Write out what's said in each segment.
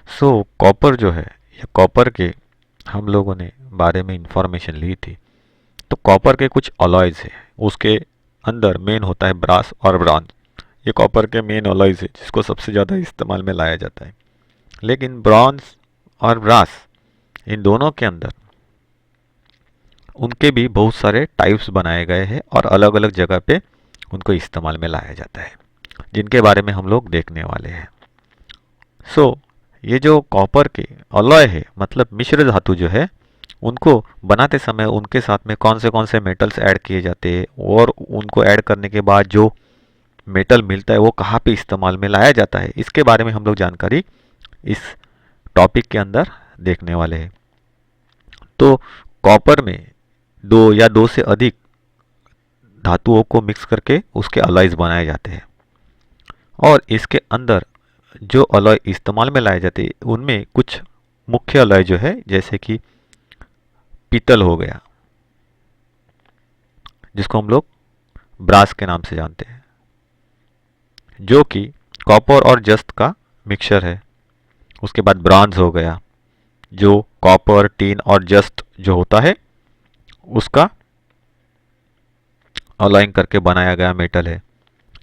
सो copper जो है, या कॉपर के हम लोगों ने बारे में इंफॉर्मेशन ली थी। तो कॉपर के कुछ अलॉयज है, उसके अंदर मेन होता है ब्रास और ब्रॉन्ज। ये कॉपर के मेन अलॉयज है जिसको सबसे ज़्यादा इस्तेमाल में लाया जाता है। लेकिन ब्रॉन्ज और ब्रास, इन दोनों के अंदर उनके भी बहुत सारे टाइप्स बनाए गए हैं और अलग अलग जगह पे उनको इस्तेमाल में लाया जाता है, जिनके बारे में हम लोग देखने वाले हैं। सो ये जो कॉपर के अलॉय है, मतलब मिश्र धातु जो है, उनको बनाते समय उनके साथ में कौन से मेटल्स ऐड किए जाते हैं और उनको ऐड करने के बाद जो मेटल मिलता है वो कहाँ पे इस्तेमाल में लाया जाता है, इसके बारे में हम लोग जानकारी इस टॉपिक के अंदर देखने वाले हैं। तो कॉपर में दो या दो से अधिक धातुओं को मिक्स करके उसके अलॉयज बनाए जाते हैं, और इसके अंदर जो अलॉय इस्तेमाल में लाए जाते हैं उनमें कुछ मुख्य अलॉय जो है, जैसे कि पीतल हो गया, जिसको हम लोग ब्रास के नाम से जानते हैं, जो कि कॉपर और जस्त का मिक्सचर है। उसके बाद ब्रॉन्ज हो गया, जो कॉपर, टीन और जस्त जो होता है उसका अलॉइंग करके बनाया गया मेटल है,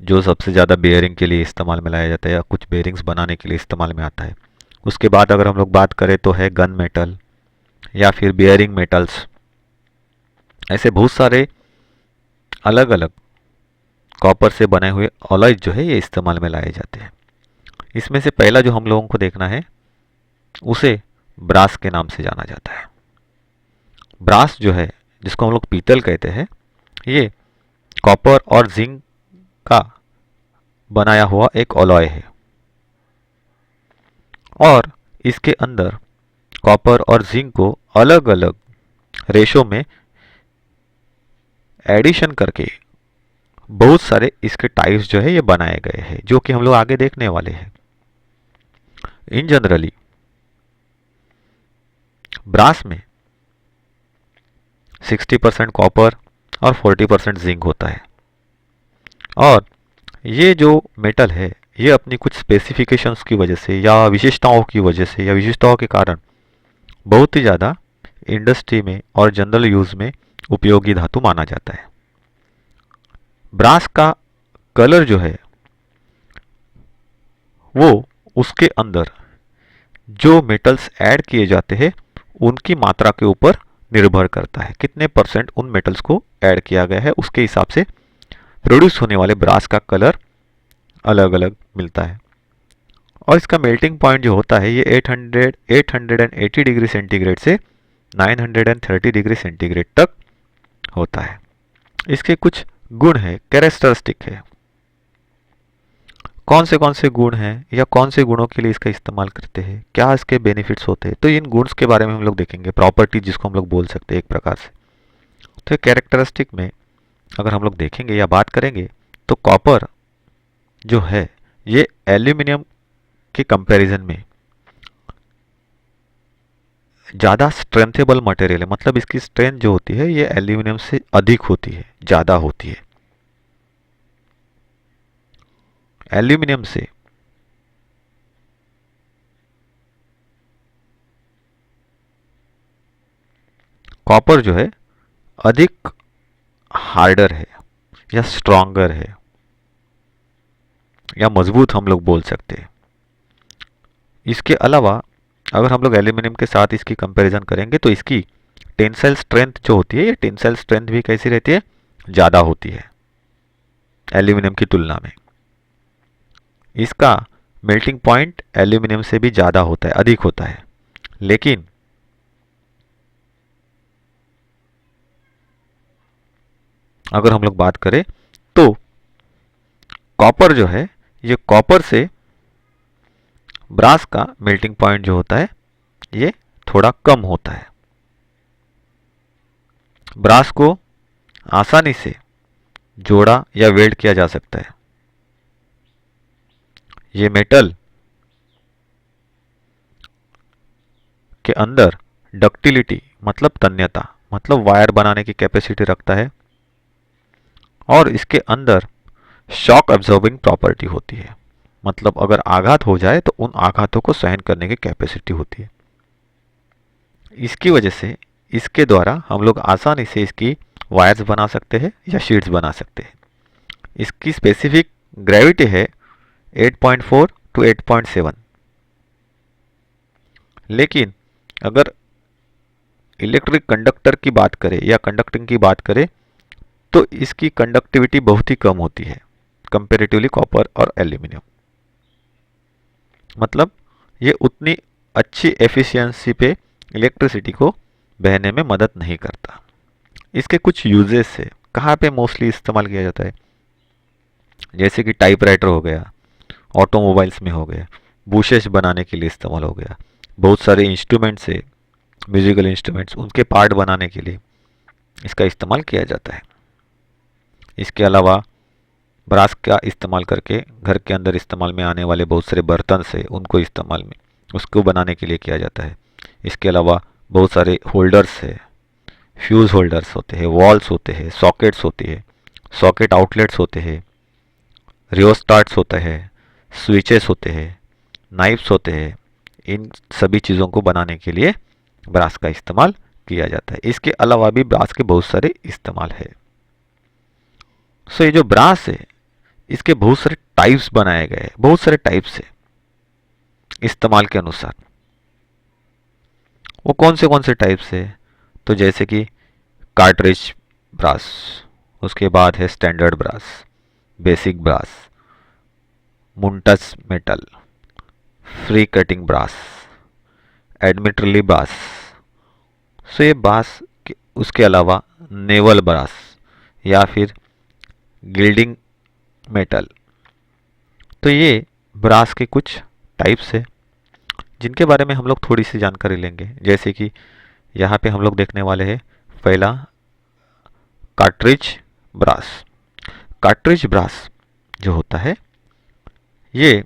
जो सबसे ज़्यादा बेयरिंग के लिए इस्तेमाल में लाया जाता है या कुछ बेयरिंग्स बनाने के लिए इस्तेमाल में आता है। उसके बाद अगर हम लोग बात करें तो है गन मेटल या फिर बेयरिंग मेटल्स। ऐसे बहुत सारे अलग अलग कॉपर से बने हुए अलॉयज जो है ये इस्तेमाल में लाए जाते हैं। इसमें से पहला जो हम लोगों को देखना है उसे ब्रास के नाम से जाना जाता है। ब्रास जो है, जिसको हम लोग पीतल कहते हैं, ये कॉपर और जिंक का बनाया हुआ एक अलॉय है, और इसके अंदर कॉपर और जिंक को अलग अलग रेशो में एडिशन करके बहुत सारे इसके टाइप्स जो है ये बनाए गए हैं, जो कि हम लोग आगे देखने वाले हैं। इन जनरली ब्रास में 60% कॉपर और 40% जिंक होता है, और ये जो मेटल है ये अपनी कुछ स्पेसिफिकेशंस की वजह से या विशेषताओं की वजह से या विशेषताओं के कारण बहुत ही ज़्यादा इंडस्ट्री में और जनरल यूज़ में उपयोगी धातु माना जाता है। ब्रास का कलर जो है वो उसके अंदर जो मेटल्स ऐड किए जाते हैं उनकी मात्रा के ऊपर निर्भर करता है। कितने परसेंट उन मेटल्स को ऐड किया गया है उसके हिसाब से प्रोड्यूस होने वाले ब्रास का कलर अलग अलग मिलता है। और इसका मेल्टिंग पॉइंट जो होता है ये 880 डिग्री सेंटीग्रेड से 930 डिग्री सेंटीग्रेड तक होता है। इसके कुछ गुण है, कैरेक्टरिस्टिक है। कौन से गुण हैं या कौन से गुणों के लिए इसका इस्तेमाल करते हैं, क्या इसके बेनिफिट्स होते हैं, तो इन गुण्स के बारे में हम लोग देखेंगे। प्रॉपर्टी जिसको हम लोग बोल सकते हैं एक प्रकार से। तो कैरेक्टरिस्टिक में अगर हम लोग देखेंगे या बात करेंगे तो कॉपर जो है ये एल्यूमिनियम के कंपैरिजन में ज़्यादा स्ट्रेंथेबल मटेरियल है, मतलब इसकी स्ट्रेंथ जो होती है ये एल्यूमिनियम से अधिक होती है, ज़्यादा होती है। एल्यूमिनियम से कॉपर जो है अधिक हार्डर है या स्ट्रॉन्गर है या मजबूत हम लोग बोल सकते हैं। इसके अलावा अगर हम लोग एल्यूमिनियम के साथ इसकी कंपैरिजन करेंगे तो इसकी टेंसाइल स्ट्रेंथ जो होती है, ये टेंसाइल स्ट्रेंथ भी कैसी रहती है, ज़्यादा होती है एल्यूमिनियम की तुलना में। इसका मेल्टिंग पॉइंट एल्यूमिनियम से भी ज़्यादा होता है, अधिक होता है। लेकिन अगर हम लोग बात करें तो कॉपर जो है ये कॉपर से ब्रास का मेल्टिंग पॉइंट जो होता है ये थोड़ा कम होता है। ब्रास को आसानी से जोड़ा या वेल्ड किया जा सकता है। ये मेटल के अंदर डक्टिलिटी मतलब तन्यता, मतलब वायर बनाने की कैपेसिटी रखता है, और इसके अंदर शॉक एब्जॉर्बिंग प्रॉपर्टी होती है। मतलब अगर आघात हो जाए तो उन आघातों को सहन करने की कैपेसिटी होती है। इसकी वजह से इसके द्वारा हम लोग आसानी से इसकी वायर्स बना सकते हैं या शीट्स बना सकते हैं। इसकी स्पेसिफिक ग्रेविटी है 8.4 टू 8.7। लेकिन अगर इलेक्ट्रिक कंडक्टर की बात करें या कंडक्टिंग की बात करें तो इसकी कंडक्टिविटी बहुत ही कम होती है कंपेरेटिवली कॉपर और एल्यूमिनियम। मतलब ये उतनी अच्छी एफिशिएंसी पे इलेक्ट्रिसिटी को बहने में मदद नहीं करता। इसके कुछ यूजेस है, कहाँ पे मोस्टली इस्तेमाल किया जाता है, जैसे कि टाइपराइटर हो गया, ऑटोमोबाइल्स में हो गया, बुशेस बनाने के लिए इस्तेमाल हो गया, बहुत सारे इंस्ट्रूमेंट्स है, म्यूजिकल इंस्ट्रूमेंट्स, उनके पार्ट बनाने के लिए इसका इस्तेमाल किया जाता है। इसके अलावा ब्रास का इस्तेमाल करके घर के अंदर इस्तेमाल में आने वाले बहुत सारे बर्तन से उनको इस्तेमाल में उसको बनाने के लिए किया जाता है। इसके अलावा बहुत सारे होल्डर्स है, फ्यूज़ होल्डर्स होते हैं, वॉल्स होते हैं, सॉकेट्स होती है, सॉकेट आउटलेट्स होते हैं, रियोस्टार्ट्स होते हैं, स्विचेस होते हैं, नाइफ्स होते हैं। इन सभी चीज़ों को बनाने के लिए ब्रास का इस्तेमाल किया जाता है। इसके अलावा भी ब्रास के बहुत सारे इस्तेमाल है। सो ये जो ब्रास है इसके बहुत सारे टाइप्स बनाए गए हैं, बहुत सारे टाइप्स है इस्तेमाल के अनुसार। वो कौन से टाइप्स है, तो जैसे कि कार्ट्रिज ब्रास, उसके बाद है standard brass, basic brass, Muntz metal, free cutting brass, admiralty brass. So ये ब्रास उसके अलावा नेवल ब्रास या फिर गिल्डिंग मेटल। तो ये ब्रास के कुछ टाइप्स है जिनके बारे में हम लोग थोड़ी सी जानकारी लेंगे। जैसे कि यहाँ पे हम लोग देखने वाले हैं पहला कार्ट्रिज ब्रास। कार्ट्रिज ब्रास जो होता है ये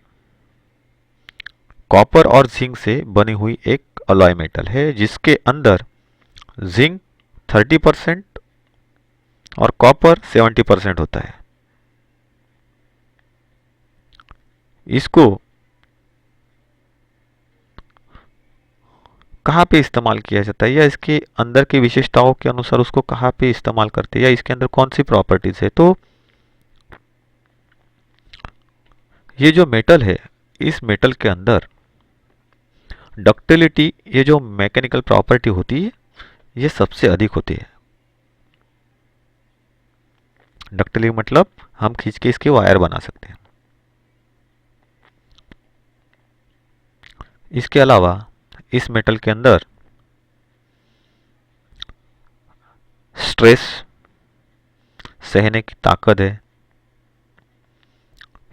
कॉपर और जिंक से बनी हुई एक अलॉय मेटल है जिसके अंदर जिंक 30% और कॉपर 70% होता है। इसको कहाँ पे इस्तेमाल किया जाता है या इसके अंदर की विशेषताओं के अनुसार उसको कहाँ पे इस्तेमाल करते हैं या इसके अंदर कौन सी प्रॉपर्टीज है, तो ये जो मेटल है इस मेटल के अंदर डक्टिलिटी, ये जो मैकेनिकल प्रॉपर्टी होती है ये सबसे अधिक होती है। डक्टिलिटी मतलब हम खींच के इसके वायर बना सकते हैं। इसके अलावा इस मेटल के अंदर स्ट्रेस सहने की ताकत है,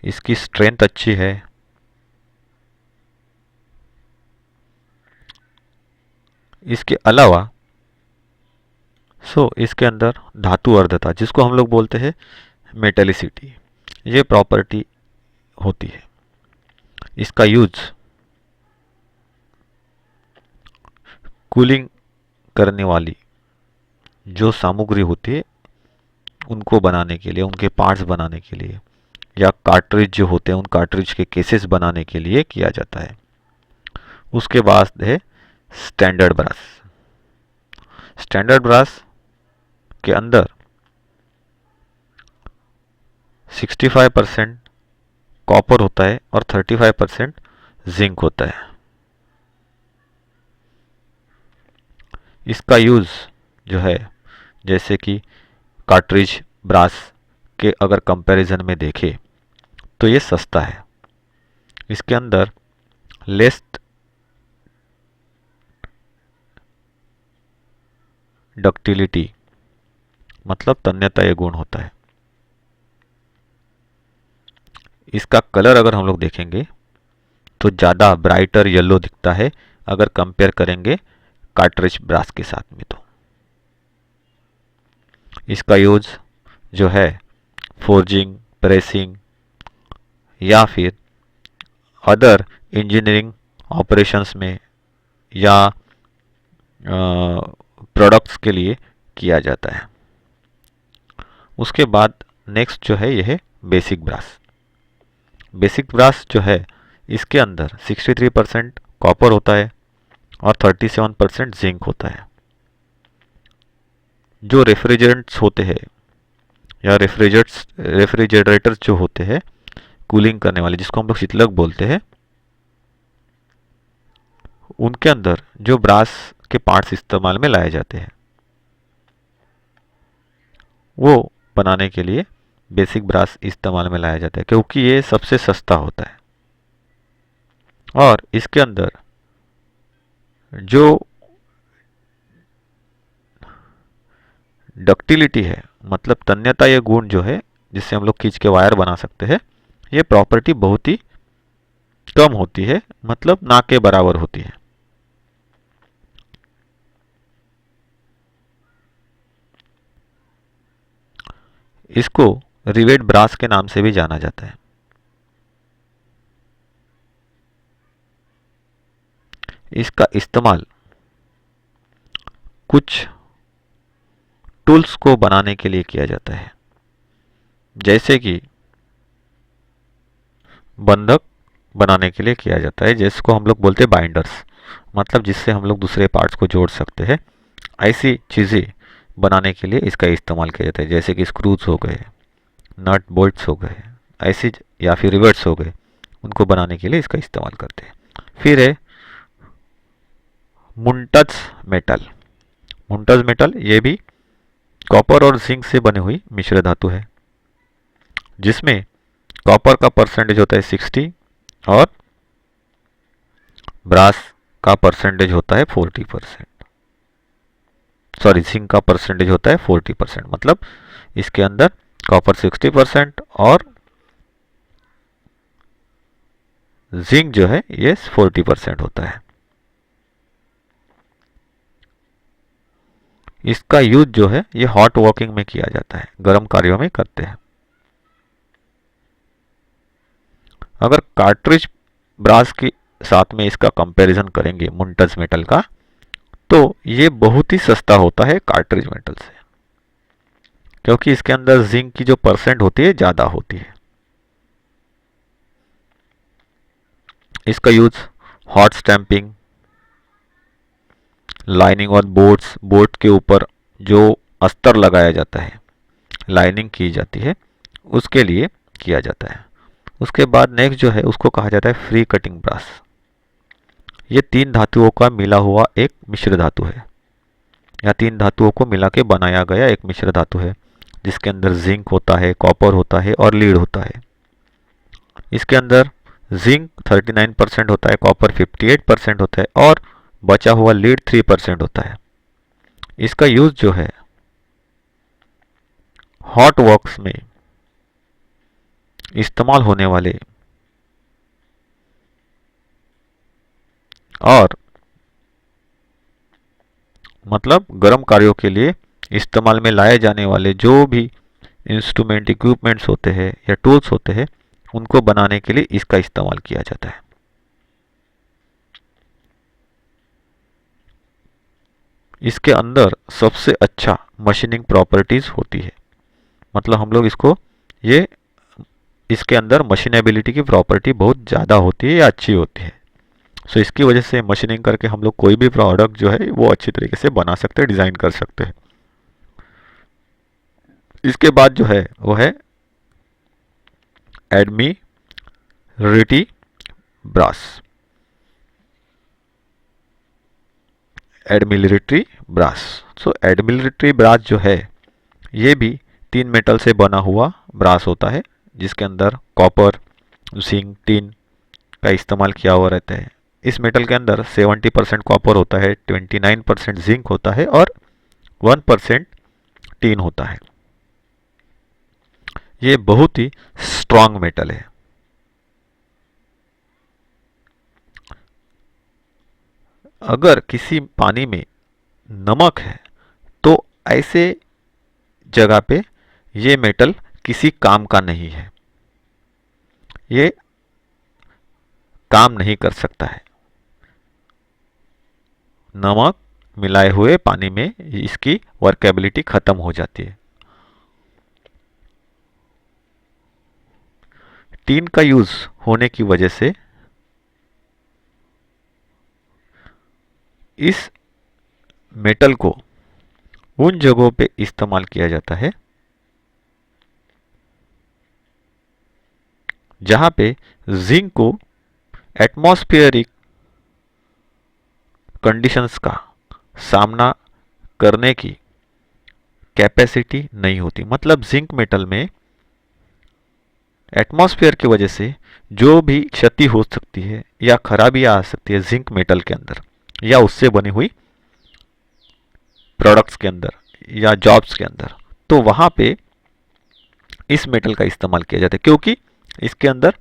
इसकी स्ट्रेंथ अच्छी है। इसके अलावा इसके अंदर धातु अर्धता जिसको हम लोग बोलते हैं मेटेलिसिटी, ये प्रॉपर्टी होती है। इसका यूज कूलिंग करने वाली जो सामग्री होती है उनको बनाने के लिए, उनके पार्ट्स बनाने के लिए, या कार्ट्रिज जो होते हैं उन कार्ट्रिज के केसेस बनाने के लिए किया जाता है। उसके बाद है स्टैंडर्ड ब्रास। स्टैंडर्ड ब्रास के अंदर 65% कॉपर होता है और 35% जिंक होता है। इसका यूज़ जो है जैसे कि कार्ट्रिज ब्रास के अगर कंपैरिजन में देखें तो ये सस्ता है। इसके अंदर लेस डक्टिलिटी मतलब तन्यता गुण होता है। इसका कलर अगर हम लोग देखेंगे तो ज़्यादा ब्राइटर येलो दिखता है अगर कंपेयर करेंगे कार्ट्रिज ब्रास के साथ में। तो इसका यूज जो है फोर्जिंग, प्रेसिंग या फिर अदर इंजीनियरिंग ऑपरेशंस में या प्रोडक्ट्स के लिए किया जाता है। उसके बाद नेक्स्ट जो है यह है बेसिक ब्रास। बेसिक ब्रास जो है इसके अंदर 63% कॉपर होता है और 37% जिंक होता है। जो रेफ्रिजरेंट्स होते हैं या रेफ्रिजरेटर्स जो होते हैं कूलिंग करने वाले, जिसको हम लोग शीतलक बोलते हैं, उनके अंदर जो ब्रास के पार्ट्स इस्तेमाल में लाए जाते हैं वो बनाने के लिए बेसिक ब्रास इस्तेमाल में लाया जाता है, क्योंकि ये सबसे सस्ता होता है और इसके अंदर जो डक्टिलिटी है, मतलब तन्यता, ये गुण जो है जिससे हम लोग खींच के वायर बना सकते हैं, ये प्रॉपर्टी बहुत ही कम होती है, मतलब ना के बराबर होती है। इसको रिवेट ब्रास के नाम से भी जाना जाता है। इसका इस्तेमाल कुछ टूल्स को बनाने के लिए किया जाता है, जैसे कि बंधक बनाने के लिए किया जाता है, जिसको हम लोग बोलते हैं बाइंडर्स, मतलब जिससे हम लोग दूसरे पार्ट्स को जोड़ सकते हैं। ऐसी चीज़ें बनाने के लिए इसका इस्तेमाल किया जाता है, जैसे कि स्क्रूज हो गए, नट बोल्ट्स हो गए, ऐसी, या फिर रिवर्ट्स हो गए, उनको बनाने के लिए इसका इस्तेमाल करते हैं। फिर है मुंटज मेटल। मुंटज मेटल ये भी कॉपर और जिंक से बनी हुई मिश्र धातु है, जिसमें कॉपर का परसेंटेज होता है 60 और ब्रास का परसेंटेज होता है 40%। सॉरी, जिंक का परसेंटेज होता है 40%, मतलब इसके अंदर कॉपर 60% और जिंक जो है ये 40% होता है। इसका यूज जो है ये हॉट वर्किंग में किया जाता है, गर्म कार्यों में करते हैं। अगर कार्ट्रिज ब्रास के साथ में इसका कंपैरिजन करेंगे मुंटज मेटल का, तो ये बहुत ही सस्ता होता है कार्ट्रिज मेटल से, क्योंकि इसके अंदर जिंक की जो परसेंट होती है ज़्यादा होती है। इसका यूज हॉट स्टैंपिंग, लाइनिंग और बोर्ड के ऊपर जो अस्तर लगाया जाता है, लाइनिंग की जाती है, उसके लिए किया जाता है। उसके बाद नेक्स्ट जो है उसको कहा जाता है फ्री कटिंग ब्रास। ये तीन धातुओं का मिला हुआ एक मिश्र धातु है, या तीन धातुओं को मिला के बनाया गया एक मिश्र धातु है, जिसके अंदर जिंक होता है, कॉपर होता है और लीड होता है। इसके अंदर जिंक 39% होता है, कॉपर 58% होता है और बचा हुआ लीड 3% होता है। इसका यूज जो है हॉट वर्क्स में इस्तेमाल होने वाले और मतलब गर्म कार्यों के लिए इस्तेमाल में लाए जाने वाले जो भी इंस्ट्रूमेंट, इक्विपमेंट्स होते हैं या टूल्स होते हैं, उनको बनाने के लिए इसका इस्तेमाल किया जाता है। इसके अंदर सबसे अच्छा मशीनिंग प्रॉपर्टीज होती है, मतलब हम लोग ये इसके अंदर मशीनेबिलिटी की प्रॉपर्टी बहुत ज़्यादा होती है या अच्छी होती है। सो इसकी वजह से मशीनिंग करके हम लोग कोई भी प्रोडक्ट जो है वो अच्छी तरीके से बना सकते हैं, डिज़ाइन कर सकते हैं। इसके बाद जो है वो है एडमिरिटी ब्रास। एडमिलिट्री ब्रास। सो एडमिलिट्री ब्रास जो है ये भी तीन मेटल से बना हुआ ब्रास होता है, जिसके अंदर कॉपर, जिंक, टिन का इस्तेमाल किया हुआ रहता है। इस मेटल के अंदर 70% कॉपर होता है, 29% जिंक होता है और 1% टिन होता है। ये बहुत ही स्ट्रांग मेटल है। अगर किसी पानी में नमक है तो ऐसे जगह पे ये मेटल किसी काम का नहीं है, ये काम नहीं कर सकता है। नमक मिलाए हुए पानी में इसकी वर्केबिलिटी खत्म हो जाती है। टीन का यूज होने की वजह से इस मेटल को उन जगहों पे इस्तेमाल किया जाता है जहां पे जिंक को एटमॉस्फेरिक कंडीशंस का सामना करने की कैपेसिटी नहीं होती। मतलब जिंक मेटल में एटमॉस्फेयर की वजह से जो भी क्षति हो सकती है या खराबी आ सकती है जिंक मेटल के अंदर या उससे बनी हुई प्रोडक्ट्स के अंदर या जॉब्स के अंदर, तो वहां पे इस मेटल का इस्तेमाल किया जाता है क्योंकि इसके अंदर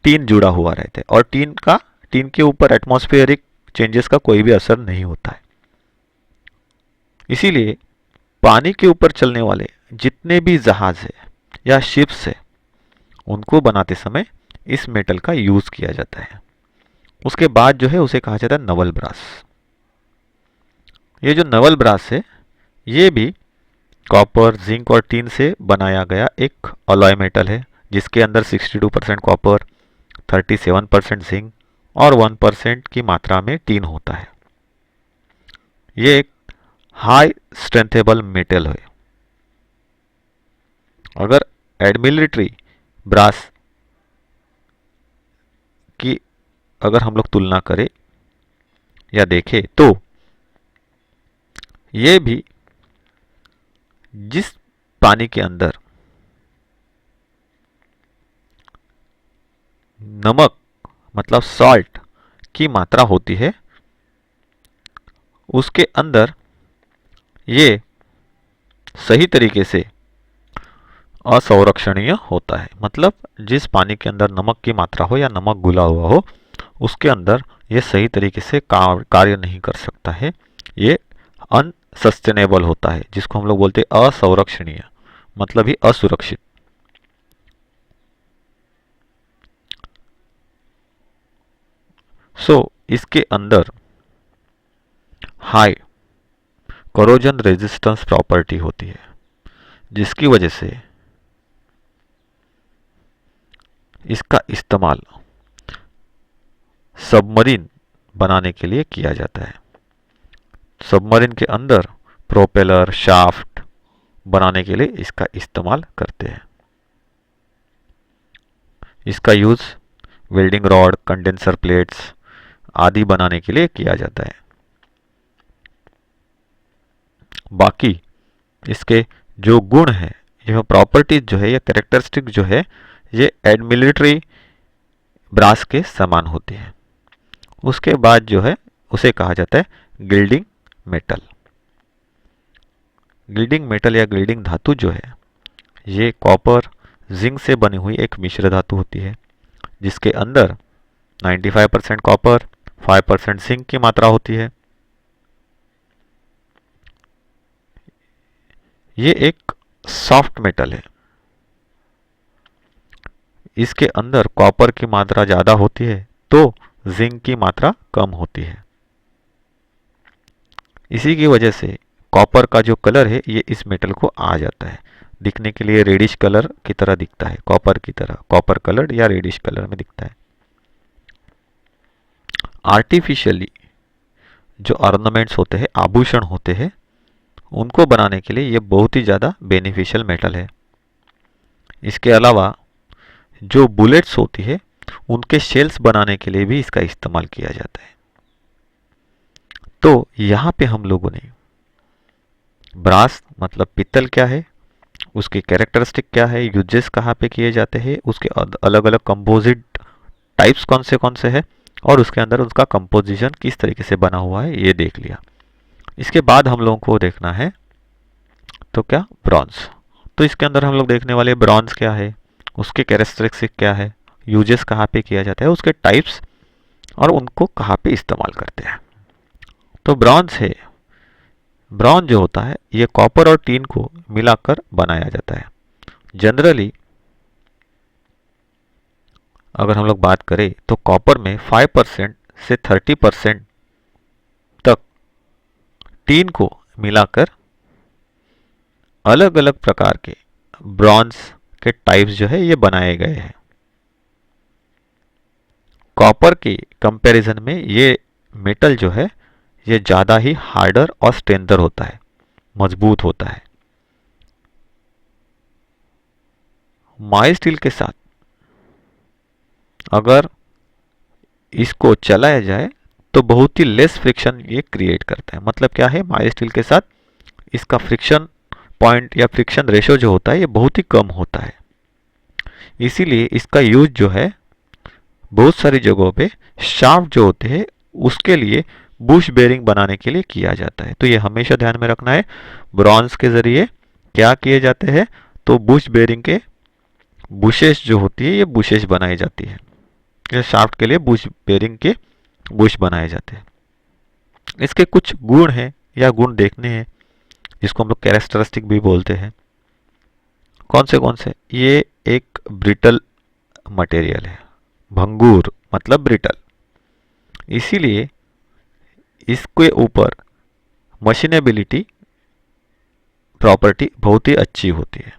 टीन जुड़ा हुआ रहता है और टीन के ऊपर एटमॉस्फेरिक चेंजेस का कोई भी असर नहीं होता है। इसीलिए पानी के ऊपर चलने वाले जितने भी जहाज है या शिप्स है उनको बनाते समय इस मेटल का यूज किया जाता है। उसके बाद जो है उसे कहा जाता है नवल ब्रास। ये जो नवल ब्रास है ये भी कॉपर, जिंक और टीन से बनाया गया एक अलॉय मेटल है जिसके अंदर 62% कॉपर, 37% जिंक और 1% की मात्रा में टीन होता है। ये एक हाई स्ट्रेंथेबल मेटल है। अगर एडमिलिट्री ब्रास की अगर हम लोग तुलना करें या देखें तो ये भी जिस पानी के अंदर नमक मतलब सॉल्ट की मात्रा होती है उसके अंदर ये सही तरीके से असंरक्षणीय होता है। मतलब जिस पानी के अंदर नमक की मात्रा हो या नमक घुला हुआ हो उसके अंदर ये सही तरीके से कार्य नहीं कर सकता है। ये अनसस्टेनेबल होता है जिसको हम लोग बोलते हैं असंरक्षणीय, मतलब ही असुरक्षित। इसके अंदर हाई कोरोजन रेजिस्टेंस प्रॉपर्टी होती है जिसकी वजह से इसका इस्तेमाल सबमरीन बनाने के लिए किया जाता है। सबमरीन के अंदर प्रोपेलर, शाफ्ट बनाने के लिए इसका इस्तेमाल करते हैं। इसका use welding rod, condenser plates आदि बनाने के लिए किया जाता है। बाकी इसके जो गुण है, यह प्रॉपर्टीज जो है, यह कैरेक्टरिस्टिक जो है, ये एडमिलिट्री ब्रास के समान होती है। उसके बाद जो है उसे कहा जाता है गिल्डिंग मेटल। गिल्डिंग मेटल या गिल्डिंग धातु जो है ये कॉपर, जिंक से बनी हुई एक मिश्र धातु होती है जिसके अंदर 95% कॉपर, 5% जिंक की मात्रा होती है। ये एक सॉफ्ट मेटल है। इसके अंदर कॉपर की मात्रा ज़्यादा होती है तो जिंक की मात्रा कम होती है। इसी की वजह से कॉपर का जो कलर है ये इस मेटल को आ जाता है, दिखने के लिए रेडिश कलर की तरह दिखता है, कॉपर की तरह, कॉपर कलर या रेडिश कलर में दिखता है। आर्टिफिशियली जो ऑर्नामेंट्स होते हैं, आभूषण होते हैं, उनको बनाने के लिए ये बहुत ही ज़्यादा बेनिफिशियल मेटल है। इसके अलावा जो बुलेट्स होती है उनके शेल्स बनाने के लिए भी इसका इस्तेमाल किया जाता है। तो यहाँ पे हम लोगों ने ब्रास मतलब पित्तल क्या है, उसकी कैरेक्टरिस्टिक क्या है, यूजेस कहाँ पे किए जाते हैं, उसके अलग अलग कंपोजिट टाइप्स कौन से हैं और उसके अंदर उसका कंपोजिशन किस तरीके से बना हुआ है ये देख लिया। इसके बाद हम लोगों को देखना है तो क्या, ब्रॉन्ज। तो इसके अंदर हम लोग देखने वाले ब्रॉन्ज क्या है, उसके कैरेक्टरिस्टिक क्या है, यूजेस कहाँ पे किया जाता है, उसके टाइप्स और उनको कहाँ पे इस्तेमाल करते हैं। तो ब्रॉन्ज है, ब्रॉन्ज जो होता है ये कॉपर और टीन को मिलाकर बनाया जाता है। जनरली अगर हम लोग बात करें तो कॉपर में 5% से 30% तक टीन को मिलाकर अलग अलग प्रकार के ब्रॉन्ज के टाइप्स जो है ये बनाए गए हैं। कॉपर के कंपैरिजन में ये मेटल जो है ये ज़्यादा ही हार्डर और स्ट्रेंथर होता है, मजबूत होता है। माइल्ड स्टील के साथ अगर इसको चलाया जाए तो बहुत ही लेस फ्रिक्शन ये क्रिएट करता है। मतलब क्या है, माइल्ड स्टील के साथ इसका फ्रिक्शन पॉइंट या फ्रिक्शन रेशो जो होता है ये बहुत ही कम होता है। इसीलिए इसका यूज जो है बहुत सारी जगहों पे शाफ्ट जो होते हैं उसके लिए बुश बेरिंग बनाने के लिए किया जाता है। तो ये हमेशा ध्यान में रखना है, ब्रॉन्ज के जरिए क्या किए जाते हैं, तो बुश बेरिंग के बुशेस जो होती है ये बुशेस बनाई जाती है। ये शाफ्ट के लिए बुश बेरिंग के बुश बनाए जाते हैं। इसके कुछ गुण हैं या गुण देखने हैं जिसको हम लोग कैरेक्टरिस्टिक भी बोलते हैं। कौन से? ये एक ब्रिटल मटेरियल है, भंगुर मतलब ब्रिटल, इसीलिए इसके ऊपर मशीनेबिलिटी प्रॉपर्टी बहुत ही अच्छी होती है।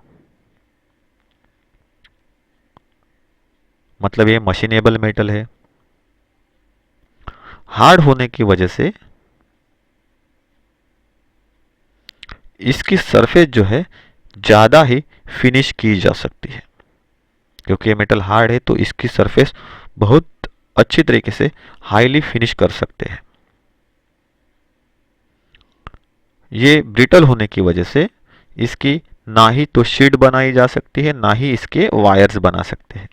मतलब ये मशीनेबल मेटल है। हार्ड होने की वजह से इसकी सरफेस जो है ज़्यादा ही फिनिश की जा सकती है। क्योंकि ये मेटल हार्ड है तो इसकी सरफेस बहुत अच्छी तरीके से हाईली फिनिश कर सकते हैं। ये ब्रिटल होने की वजह से इसकी ना ही तो शीट बनाई जा सकती है, ना ही इसके वायर्स बना सकते हैं।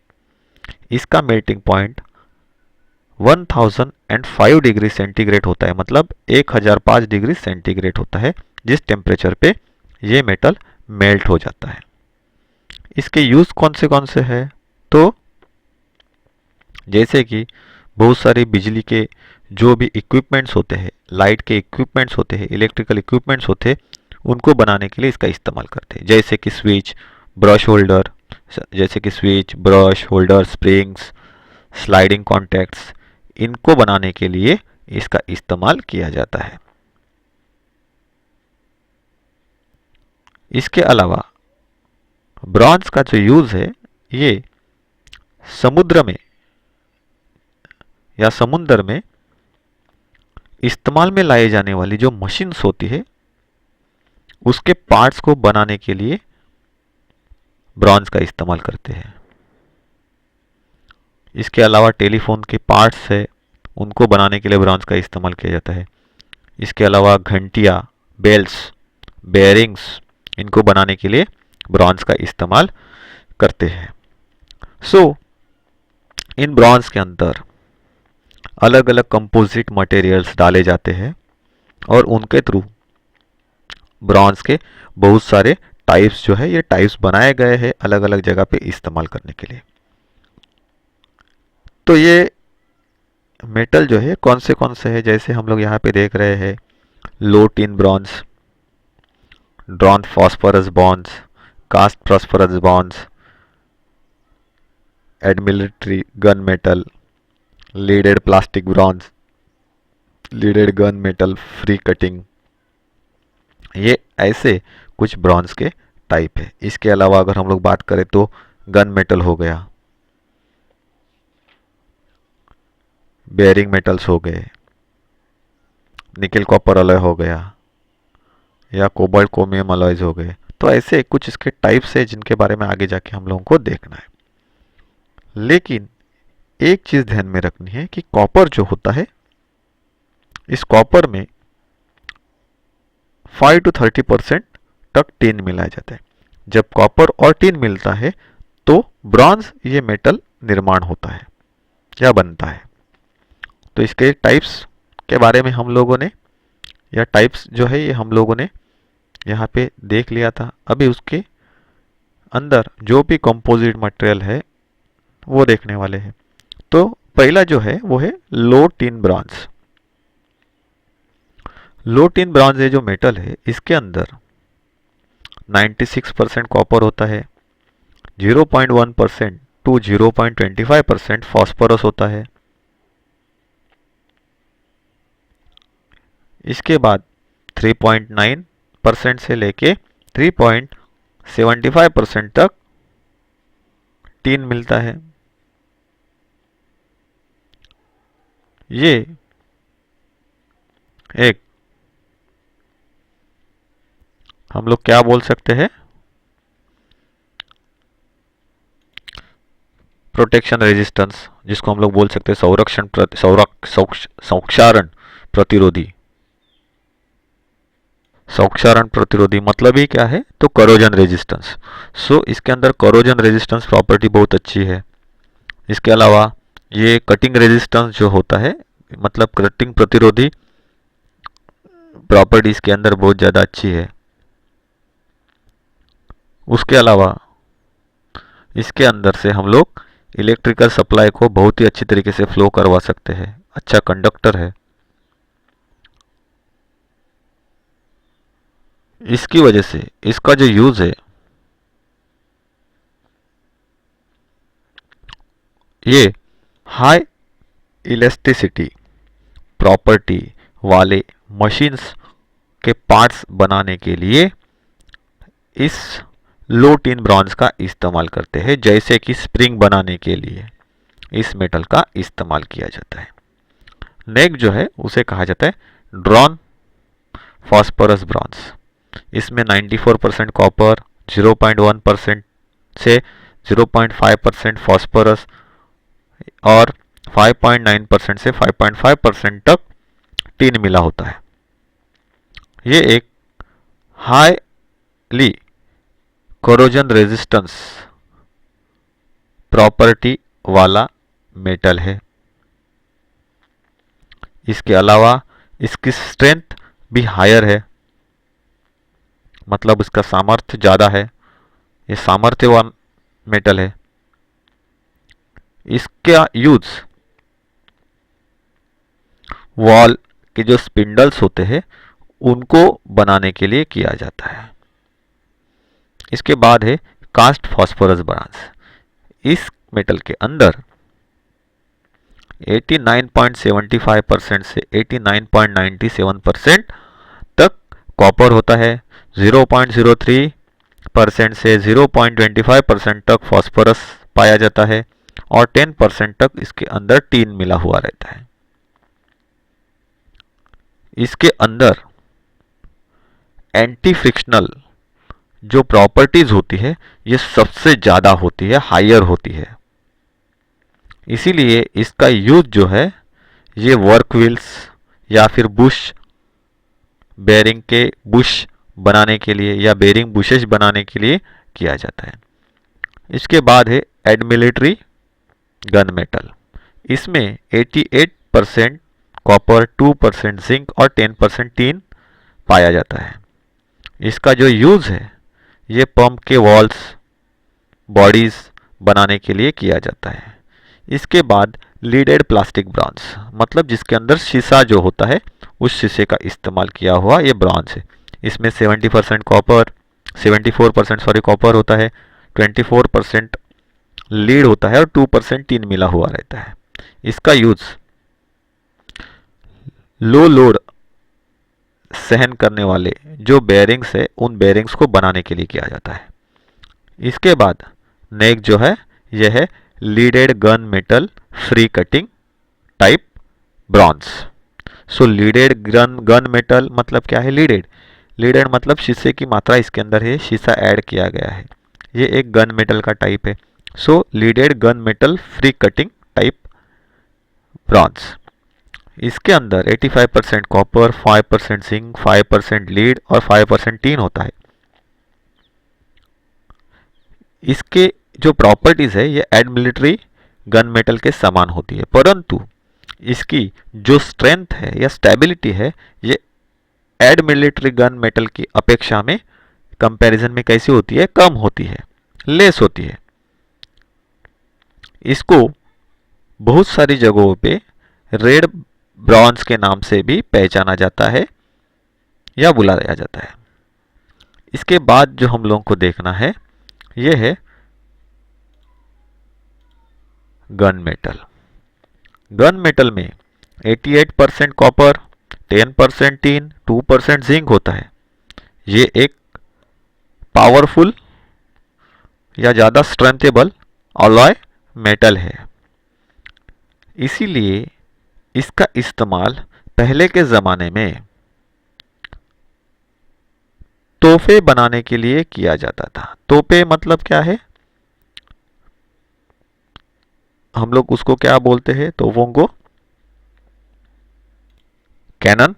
इसका मेल्टिंग पॉइंट 1005 डिग्री सेंटीग्रेड होता है, मतलब 1005 डिग्री सेंटीग्रेड होता है, जिस टेम्परेचर पे ये मेटल मेल्ट हो जाता है। इसके यूज कौन से है? तो जैसे कि बहुत सारे बिजली के जो भी इक्विपमेंट्स होते हैं, लाइट के इक्विपमेंट्स होते हैं, इलेक्ट्रिकल इक्विपमेंट्स होते हैं, उनको बनाने के लिए इसका इस्तेमाल करते हैं। जैसे कि switch, brush holder, springs, sliding contacts, इनको बनाने के लिए इसका इस्तेमाल किया जाता है। इसके अलावा ब्रॉन्ज का जो यूज है ये समुद्र में या समुद्र में इस्तेमाल में लाई जाने वाली जो मशीन्स होती है उसके पार्ट्स को बनाने के लिए ब्रॉन्ज का इस्तेमाल करते हैं। इसके अलावा टेलीफोन के पार्ट्स है उनको बनाने के लिए ब्रॉन्ज का इस्तेमाल किया जाता है। इसके अलावा घंटियां, बेल्ट्स, बेयरिंग्स, इनको बनाने के लिए ब्रॉन्ज का इस्तेमाल करते हैं। इन ब्रॉन्ज के अंदर अलग अलग कंपोजिट मटेरियल्स डाले जाते हैं और उनके थ्रू ब्रॉन्ज के बहुत सारे टाइप्स जो है ये टाइप्स बनाए गए हैं अलग अलग जगह पे इस्तेमाल करने के लिए। तो ये मेटल जो है कौन से है, जैसे हम लोग यहाँ पे देख रहे हैं low tin bronze, drawn phosphorus bronze, cast phosphorus bronze, admiralty gun metal, leaded plastic bronze, leaded gun metal free cutting, ये ऐसे कुछ ब्रॉन्ज के टाइप है। इसके अलावा अगर हम लोग बात करें तो गन मेटल हो गया, बेयरिंग मेटल्स हो गए, निकल कॉपर अलॉय हो गया या कोबाल्ट क्रोमियम अलॉयज हो गए। तो ऐसे कुछ इसके टाइप्स है जिनके बारे में आगे जाके हम लोगों को देखना है। लेकिन एक चीज ध्यान में रखनी है कि कॉपर जो होता है, इस कॉपर में 5 to 30% तक टिन मिलाया जाता है। जब कॉपर और टिन मिलता है तो ब्रॉन्ज ये मेटल निर्माण होता है या बनता है। तो इसके टाइप्स के बारे में हम लोगों ने या टाइप्स जो है ये हम लोगों ने यहाँ पे देख लिया था। अभी उसके अंदर जो भी कंपोजिट मटेरियल है वो देखने वाले हैं। तो पहला जो है वो है लो टिन ब्रॉन्ज। लो टिन ब्रॉन्ज ये जो मेटल है इसके अंदर 96% कॉपर होता है, 0.1% टू 0.25% फॉस्फोरस होता है। इसके बाद 3.9% से लेके 3.75% तक टिन मिलता है। ये एक हम लोग क्या बोल सकते हैं, प्रोटेक्शन रेजिस्टेंस, जिसको हम लोग बोल सकते हैं संक्षारण प्रतिरोधी। संक्षारण प्रतिरोधी मतलब ही क्या है, तो करोजन रेजिस्टेंस। सो इसके अंदर करोजन रेजिस्टेंस प्रॉपर्टी बहुत अच्छी है। इसके अलावा ये कटिंग रेजिस्टेंस जो होता है, मतलब कटिंग प्रतिरोधी प्रॉपर्टी इसके अंदर बहुत ज़्यादा अच्छी है। उसके अलावा इसके अंदर से हम लोग इलेक्ट्रिकल सप्लाई को बहुत ही अच्छी तरीके से फ्लो करवा सकते हैं। अच्छा कंडक्टर है। इसकी वजह से इसका जो यूज है, ये हाई इलास्टिसिटी प्रॉपर्टी वाले मशीन्स के पार्ट्स बनाने के लिए इस लो टिन ब्रॉन्ज का इस्तेमाल करते हैं, जैसे कि स्प्रिंग बनाने के लिए इस मेटल का इस्तेमाल किया जाता है। नेक्स्ट जो है उसे कहा जाता है ड्रॉन फॉस्फोरस ब्रॉन्ज। इसमें 94% कॉपर, 0.1% से 0.5% फॉस्फोरस और 5.9% से 5.5% तक टिन मिला होता है। ये एक हाईली कोरोजन रेजिस्टेंस प्रॉपर्टी वाला मेटल है। इसके अलावा इसकी स्ट्रेंथ भी हायर है, मतलब इसका सामर्थ्य ज़्यादा है। ये सामर्थ्यवान मेटल है। इसका यूज वॉल के जो स्पिंडल्स होते हैं उनको बनाने के लिए किया जाता है। इसके बाद है कास्ट फॉस्फोरस ब्रॉन्ज। इस मेटल के अंदर 89.75% से 89.97% तक कॉपर होता है, 0.03% से 0.25% तक फॉस्फोरस पाया जाता है और 10% तक इसके अंदर टीन मिला हुआ रहता है। इसके अंदर एंटी फ्रिक्शनल जो प्रॉपर्टीज होती है ये सबसे ज़्यादा होती है, हायर होती है। इसीलिए इसका यूज जो है ये वर्क व्हील्स या फिर बुश बेरिंग के बुश बनाने के लिए या बेरिंग बुशेस बनाने के लिए किया जाता है। इसके बाद है एड मिलिट्री गन मेटल। इसमें 88% कॉपर, 2% जिंक और 10% टीन पाया जाता है। इसका जो यूज है ये पंप के वॉल्स, बॉडीज बनाने के लिए किया जाता है। इसके बाद लीडेड प्लास्टिक ब्रॉन्ज, मतलब जिसके अंदर शीशा जो होता है उस शीशे का इस्तेमाल किया हुआ ये ब्रॉन्ज है। इसमें 70% कॉपर, 74% सॉरी कॉपर होता है, 24% लीड होता है और 2% टीन मिला हुआ रहता है। इसका यूज लो लोड सहन करने वाले जो बेरिंग्स है उन बेरिंग्स को बनाने के लिए किया जाता है। इसके बाद नेक्स्ट जो है यह है leaded gun metal free cutting type bronze. So leaded gun metal मतलब क्या है, लीडेड मतलब शीशे की मात्रा इसके अंदर है, शीशा ऐड किया गया है। ये एक गन मेटल का टाइप है। So leaded gun metal free cutting type bronze. इसके अंदर 85% कॉपर, 5% जिंक, 5% लीड और 5% टीन होता है। इसके जो प्रॉपर्टीज है ये एड मिलिट्री गन मेटल के समान होती है, परंतु इसकी जो स्ट्रेंथ है या स्टेबिलिटी है ये एड मिलिट्री गन मेटल की अपेक्षा में कंपैरिजन में कैसी होती है, कम होती है, लेस होती है। इसको बहुत सारी जगहों पे रेड ब्रॉन्ज के नाम से भी पहचाना जाता है या बुलाया जाता है। इसके बाद जो हम लोगों को देखना है यह है गन मेटल। गन मेटल में 88% कॉपर, 10% टीन, 2% जिंक होता है। ये एक पावरफुल या ज़्यादा स्ट्रेंथेबल अलॉय मेटल है। इसीलिए इसका इस्तेमाल पहले के ज़माने में तोहफे बनाने के लिए किया जाता था। तोहफे मतलब क्या है? हम लोग उसको क्या बोलते हैं? तोपों को कैनन,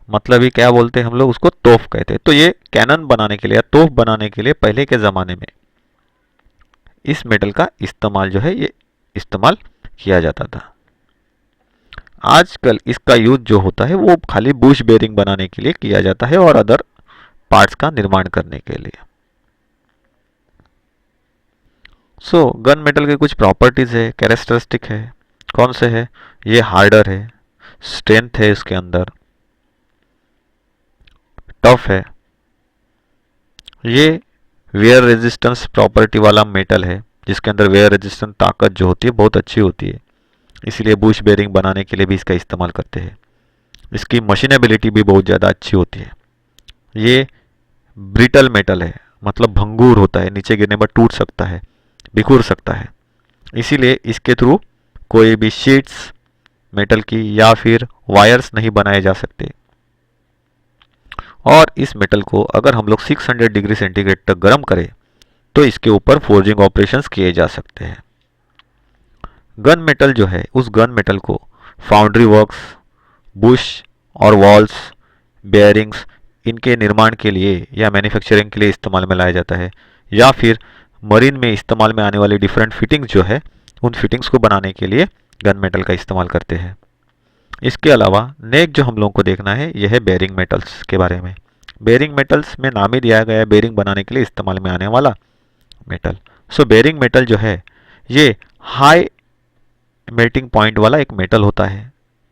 मतलब ही क्या बोलते हैं हम लोग उसको? तोफ कहते हैं। तो ये कैनन बनाने के लिए या तोफ बनाने के लिए पहले के ज़माने में इस मेटल का इस्तेमाल जो है ये इस्तेमाल किया जाता था। आजकल इसका यूज जो होता है वो खाली बुश बेरिंग बनाने के लिए किया जाता है और अदर पार्ट्स का निर्माण करने के लिए। सो गन मेटल के कुछ प्रॉपर्टीज है, कैरेक्टरिस्टिक है। कौन से है? ये हार्डर है, स्ट्रेंथ है इसके अंदर, टफ है, ये वेयर रेजिस्टेंस प्रॉपर्टी वाला मेटल है जिसके अंदर वेयर रेजिस्टेंस ताकत जो होती है बहुत अच्छी होती है, इसीलिए बुश बेरिंग बनाने के लिए भी इसका इस्तेमाल करते हैं। इसकी मशीनेबिलिटी भी बहुत ज़्यादा अच्छी होती है। ये ब्रिटल मेटल है, मतलब भंगूर होता है, नीचे गिरने पर टूट सकता है, बिखुर सकता है, इसीलिए इसके थ्रू कोई भी शीट्स मेटल की या फिर वायर्स नहीं बनाए जा सकते। और इस मेटल को अगर हम लोग 600 डिग्री सेंटीग्रेड तक गर्म करें तो इसके ऊपर फोर्जिंग ऑपरेशंस किए जा सकते हैं। गन मेटल जो है उस गन मेटल को फाउंड्री वर्क्स, बुश और वॉल्स, बेयरिंग्स इनके निर्माण के लिए या मैन्युफैक्चरिंग के लिए इस्तेमाल में लाया जाता है, या फिर मरीन में इस्तेमाल में आने वाली डिफरेंट फिटिंग्स जो है उन फिटिंग्स को बनाने के लिए गन मेटल का इस्तेमाल करते हैं। इसके अलावा नेक्स्ट जो हम लोगों को देखना है यह है बेरिंग मेटल्स के बारे में। बेरिंग मेटल्स में नाम ही दिया गया है बेरिंग बनाने के लिए इस्तेमाल में आने वाला मेटल। सो बेरिंग मेटल जो है ये हाई मेल्टिंग पॉइंट वाला एक मेटल होता है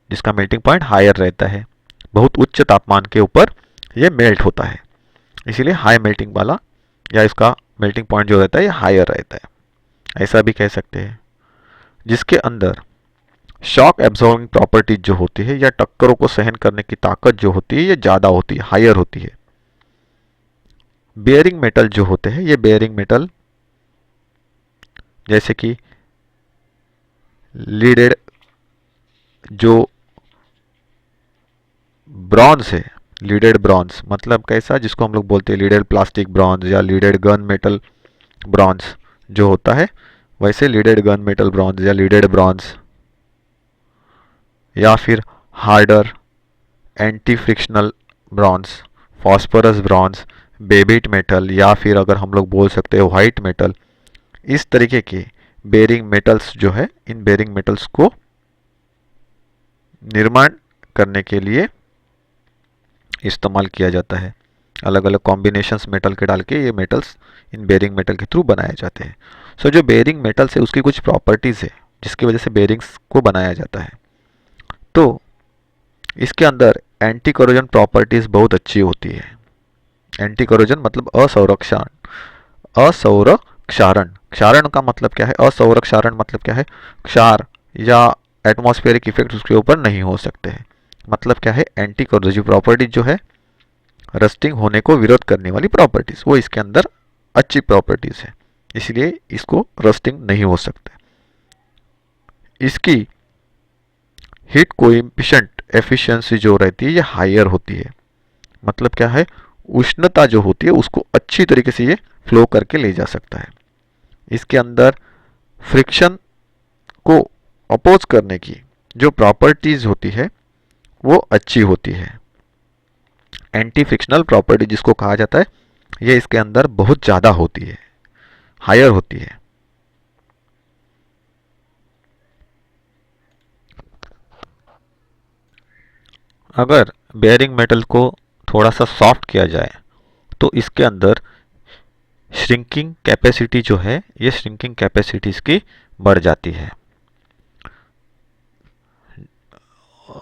जिसका मेल्टिंग पॉइंट हायर रहता है, बहुत उच्च तापमान के ऊपर ये मेल्ट होता है, इसीलिए हाई मेल्टिंग वाला या इसका मेल्टिंग पॉइंट जो रहता है ये हायर रहता है, ऐसा भी कह सकते हैं। जिसके अंदर शॉक एब्जॉर्बिंग प्रॉपर्टीज जो होती है या टक्करों को सहन करने की ताकत जो होती है ये ज़्यादा होती है, हायर होती है। बेयरिंग मेटल जो होते हैं ये बेयरिंग मेटल जैसे कि लीडेड जो ब्रॉन्ज है, लीडेड ब्रॉन्ज मतलब कैसा, जिसको हम लोग बोलते हैं लीडेड प्लास्टिक ब्रॉन्ज या लीडेड गन मेटल ब्रॉन्ज जो होता है, वैसे लीडेड गन मेटल ब्रॉन्ज या लीडेड ब्रॉन्ज, या फिर harder anti frictional bronze, phosphorus bronze, Babbitt metal, या फिर अगर हम लोग बोल सकते हैं वाइट मेटल, इस तरीके के बेरिंग मेटल्स जो है इन बेरिंग मेटल्स को निर्माण करने के लिए इस्तेमाल किया जाता है। अलग अलग कॉम्बिनेशंस मेटल के डाल के ये मेटल्स इन बेरिंग मेटल के थ्रू बनाए जाते हैं। सो जो बेरिंग मेटल्स है उसकी कुछ प्रॉपर्टीज़ है जिसकी वजह से बेरिंग्स को बनाया जाता है। तो इसके अंदर एंटी करोजन प्रॉपर्टीज़ बहुत अच्छी होती है। एंटी करोजन मतलब असंरक्षण, असंरक्षारण, क्षारण का मतलब क्या है, असंरक्षारण मतलब क्या है, क्षार या एटमॉस्फेरिक इफेक्ट उसके ऊपर नहीं हो सकते हैं। मतलब क्या है, एंटी करोजिव प्रॉपर्टीज जो है रस्टिंग होने को विरोध करने वाली प्रॉपर्टीज वो इसके अंदर अच्छी प्रॉपर्टीज है, इसलिए इसको रस्टिंग नहीं हो सकता। इसकी हीट कोएफिशिएंट एफिशिएंसी जो रहती है ये हायर होती है। मतलब क्या है, उष्णता जो होती है उसको अच्छी तरीके से ये फ्लो करके ले जा सकता है। इसके अंदर फ्रिक्शन को अपोज करने की जो प्रॉपर्टीज होती है वो अच्छी होती है। एंटी फ्रिक्शनल प्रॉपर्टी जिसको कहा जाता है ये इसके अंदर बहुत ज़्यादा होती है, हायर होती है। अगर बेयरिंग मेटल को थोड़ा सा सॉफ्ट किया जाए तो इसके अंदर श्रिंकिंग कैपेसिटी जो है ये श्रिंकिंग कैपेसिटी इसकी बढ़ जाती है।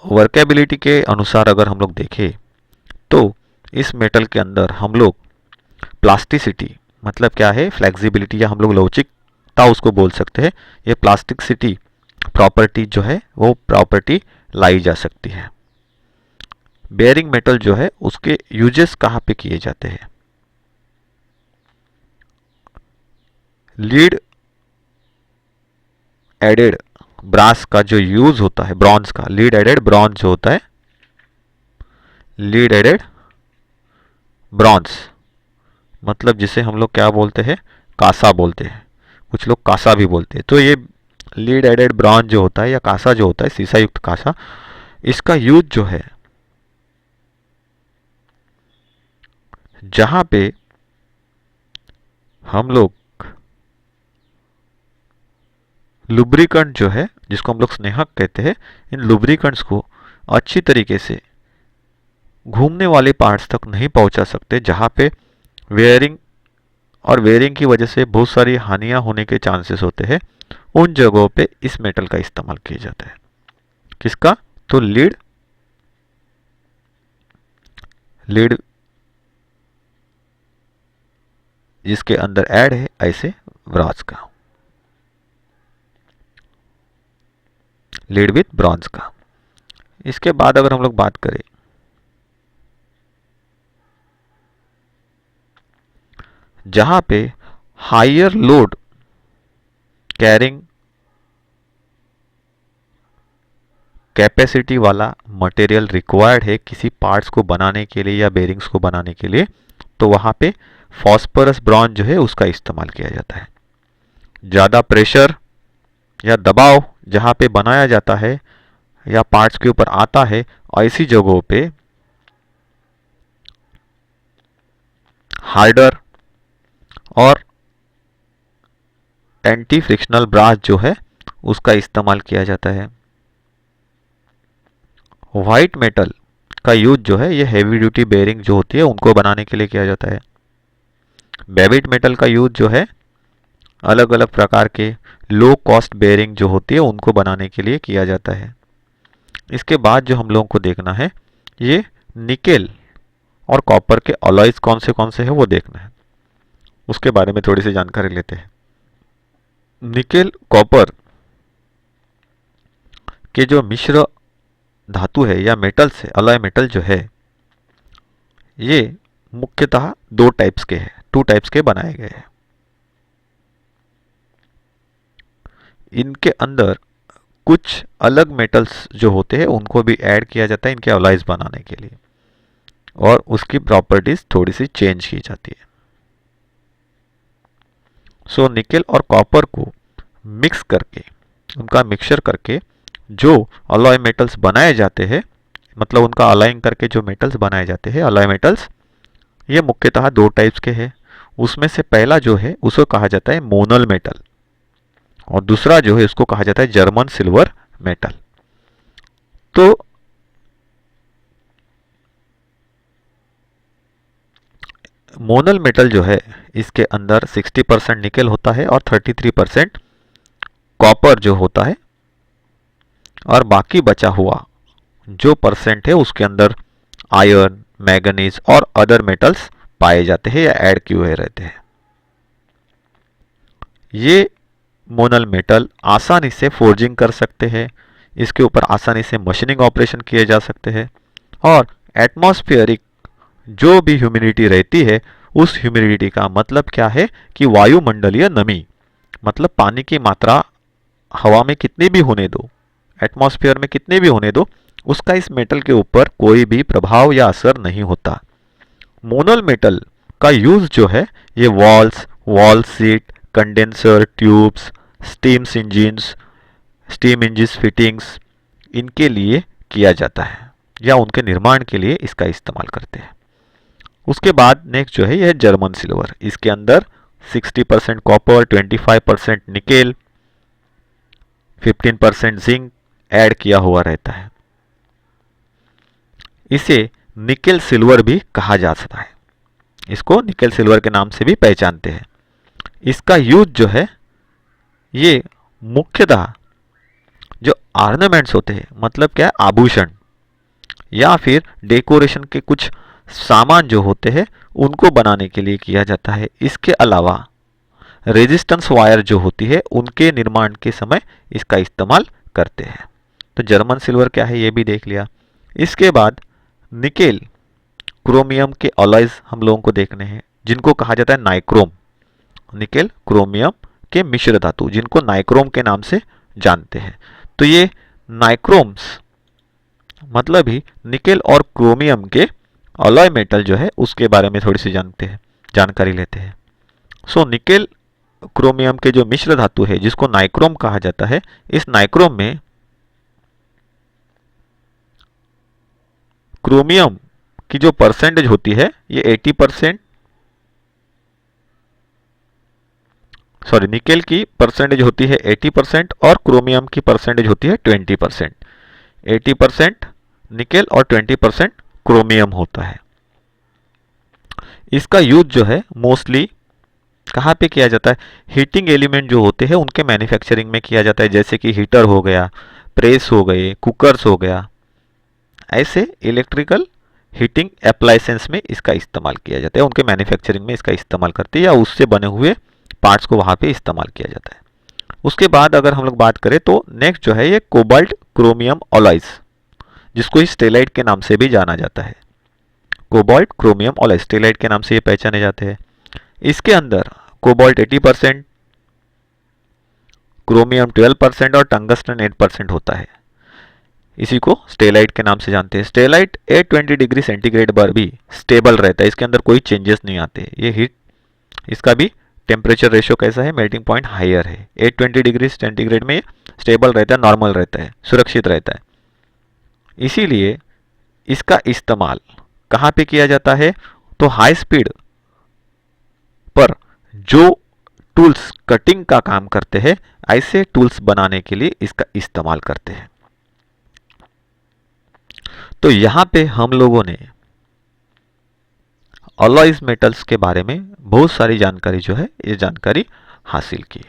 वर्केबिलिटी के अनुसार अगर हम लोग देखें तो इस मेटल के अंदर हम लोग प्लास्टिसिटी मतलब क्या है, फ्लेक्सिबिलिटी या हम लोग लवचिकता उसको बोल सकते हैं, ये प्लास्टिसिटी प्रॉपर्टी जो है वो प्रॉपर्टी लाई जा सकती है। बेयरिंग मेटल जो है उसके यूजेस कहाँ पे किए जाते हैं? लीड एडेड ब्रास का जो यूज होता है, ब्रॉन्ज का, लीड एडेड ब्रॉन्ज जो होता है, लीड एडेड ब्रॉन्ज मतलब जिसे हम लोग क्या बोलते हैं, कासा बोलते हैं, कुछ लोग कासा भी बोलते हैं। तो ये लीड एडेड ब्रॉन्ज जो होता है या कासा जो होता है, सीसा युक्त कासा, इसका यूज जो है जहां पे हम लोग लुब्रिकेंट जो है, जिसको हम लोग स्नेहक कहते हैं, इन लुब्रिकेंट्स को अच्छी तरीके से घूमने वाले पार्ट्स तक नहीं पहुंचा सकते, जहां पे वेयरिंग और वेयरिंग की वजह से बहुत सारी हानियां होने के चांसेस होते हैं, उन जगहों पे इस मेटल का इस्तेमाल किया जाता है। किसका? तो लीड लीड जिसके अंदर ऐड है, ऐसे ब्रॉन्ज का, लीड विथ ब्रॉन्ज का। इसके बाद अगर हम लोग बात करें जहां पे हायर लोड कैरिंग कैपेसिटी वाला मटेरियल रिक्वायर्ड है किसी पार्ट्स को बनाने के लिए या बेरिंग्स को बनाने के लिए, तो वहां पे फॉस्फोरस ब्रॉन्ज जो है उसका इस्तेमाल किया जाता है। ज़्यादा प्रेशर या दबाव जहां पे बनाया जाता है या पार्ट्स के ऊपर आता है, ऐसी जगहों पे हार्डर और एंटी फ्रिक्शनल ब्रास जो है उसका इस्तेमाल किया जाता है। व्हाइट मेटल का यूज जो है ये हैवी ड्यूटी बेरिंग जो होती है उनको बनाने के लिए किया जाता है। बेबिट मेटल का यूज जो है अलग अलग प्रकार के लो कॉस्ट बेरिंग जो होती है उनको बनाने के लिए किया जाता है। इसके बाद जो हम लोगों को देखना है, ये निकेल और कॉपर के अलॉयज कौन से हैं वो देखना है। उसके बारे में थोड़ी सी जानकारी लेते हैं। निकेल कॉपर के जो मिश्र धातु है या मेटल्स है, अलॉय मेटल जो है, ये मुख्यतः दो टाइप्स के हैं, टू टाइप्स के बनाए गए हैं। इनके अंदर कुछ अलग मेटल्स जो होते हैं उनको भी ऐड किया जाता है इनके अलॉयज बनाने के लिए, और उसकी प्रॉपर्टीज थोड़ी सी चेंज की जाती है। सो निकेल और कॉपर को मिक्स करके, उनका मिक्सचर करके जो अलॉय मेटल्स बनाए जाते हैं, मतलब उनका अलाइन करके जो मेटल्स बनाए जाते हैं अलॉय मेटल्स, ये मुख्यतः दो टाइप्स के हैं। उसमें से पहला जो है उसको कहा जाता है मोनल मेटल, और दूसरा जो है उसको कहा जाता है जर्मन सिल्वर मेटल। तो मोनल मेटल जो है इसके अंदर 60% निकेल होता है और 33% कॉपर जो होता है, और बाकी बचा हुआ जो परसेंट है उसके अंदर आयरन, मैंगनीज और अदर मेटल्स पाए जाते हैं या ऐड किए हुए रहते हैं। ये मोनल मेटल आसानी से फोर्जिंग कर सकते हैं, इसके ऊपर आसानी से मशीनिंग ऑपरेशन किए जा सकते हैं, और एटमॉस्फेरिक जो भी ह्यूमिडिटी रहती है उस ह्यूमिडिटी का मतलब क्या है कि वायुमंडलीय नमी, मतलब पानी की मात्रा हवा में कितनी भी होने दो, एटमॉस्फेयर में कितनी भी होने दो, उसका इस मेटल के ऊपर कोई भी प्रभाव या असर नहीं होता। मोनल मेटल का यूज जो है ये walls, wall seat, condenser tubes, steam engines fittings, इनके लिए किया जाता है या उनके निर्माण के लिए इसका इस्तेमाल करते हैं। उसके बाद नेक्स्ट जो है यह जर्मन सिल्वर, इसके अंदर 60% कॉपर, 25% निकेल, 15% जिंक ऐड किया हुआ रहता है। इसे निकेल सिल्वर भी कहा जा सकता है, इसको निकेल सिल्वर के नाम से भी पहचानते हैं। इसका यूज जो है ये मुख्यतः जो ऑर्नामेंट्स होते हैं, मतलब क्या, आभूषण या फिर डेकोरेशन के कुछ सामान जो होते हैं उनको बनाने के लिए किया जाता है। इसके अलावा रेजिस्टेंस वायर जो होती है उनके निर्माण के समय इसका इस्तेमाल करते हैं। तो जर्मन सिल्वर क्या है ये भी देख लिया। इसके बाद निकेल क्रोमियम के अलॉयज हम लोगों को देखने हैं, जिनको कहा जाता है नाइक्रोम। निकेल क्रोमियम के मिश्र धातु जिनको नाइक्रोम के नाम से जानते हैं। तो ये नाइक्रोम्स मतलब ही निकेल और क्रोमियम के अलॉय मेटल जो है उसके बारे में थोड़ी सी जानकारी लेते हैं। सो निकेल क्रोमियम के जो मिश्र धातु है जिसको नाइक्रोम कहा जाता है, इस नाइक्रोम में क्रोमियम की जो परसेंटेज होती है ये 80%, सॉरी निकेल की परसेंटेज होती है 80% और क्रोमियम की परसेंटेज होती है 20%। 80% निकेल और 20% क्रोमियम होता है। इसका यूज जो है मोस्टली कहाँ पे किया जाता है, हीटिंग एलिमेंट जो होते हैं उनके मैन्युफैक्चरिंग में किया जाता है, जैसे कि हीटर हो गया, प्रेस हो गए, कुकर्स हो गया। ऐसे इलेक्ट्रिकल हीटिंग एप्लायंसेस में इसका इस्तेमाल किया जाता है, उनके मैन्युफैक्चरिंग में इसका इस्तेमाल करते हैं या उससे बने हुए पार्ट्स को वहाँ पे इस्तेमाल किया जाता है। उसके बाद अगर हम लोग बात करें तो नेक्स्ट जो है ये कोबाल्ट क्रोमियम अलॉयज, जिसको स्टेलाइट के नाम से भी जाना जाता है। कोबाल्ट क्रोमियम अलॉय स्टेलाइट के नाम से ये पहचाने जाते हैं। इसके अंदर कोबाल्ट 80%, क्रोमियम 12% और टंगस्टन 8% होता है। इसी को स्टेलाइट के नाम से जानते हैं। स्टेलाइट 820 डिग्री सेंटीग्रेड पर भी स्टेबल रहता है, इसके अंदर कोई चेंजेस नहीं आते। ये हीट, इसका भी टेम्परेचर रेशियो कैसा है, मेल्टिंग पॉइंट हायर है। 820 डिग्री सेंटीग्रेड में स्टेबल रहता है, नॉर्मल रहता है, सुरक्षित रहता है। इसीलिए इसका इस्तेमाल कहाँ पे किया जाता है, तो हाई स्पीड पर जो टूल्स कटिंग का काम करते हैं, ऐसे टूल्स बनाने के लिए इसका इस्तेमाल करते हैं। तो यहां पे हम लोगों ने अलॉयज मेटल्स के बारे में बहुत सारी जानकारी जो है ये जानकारी हासिल की।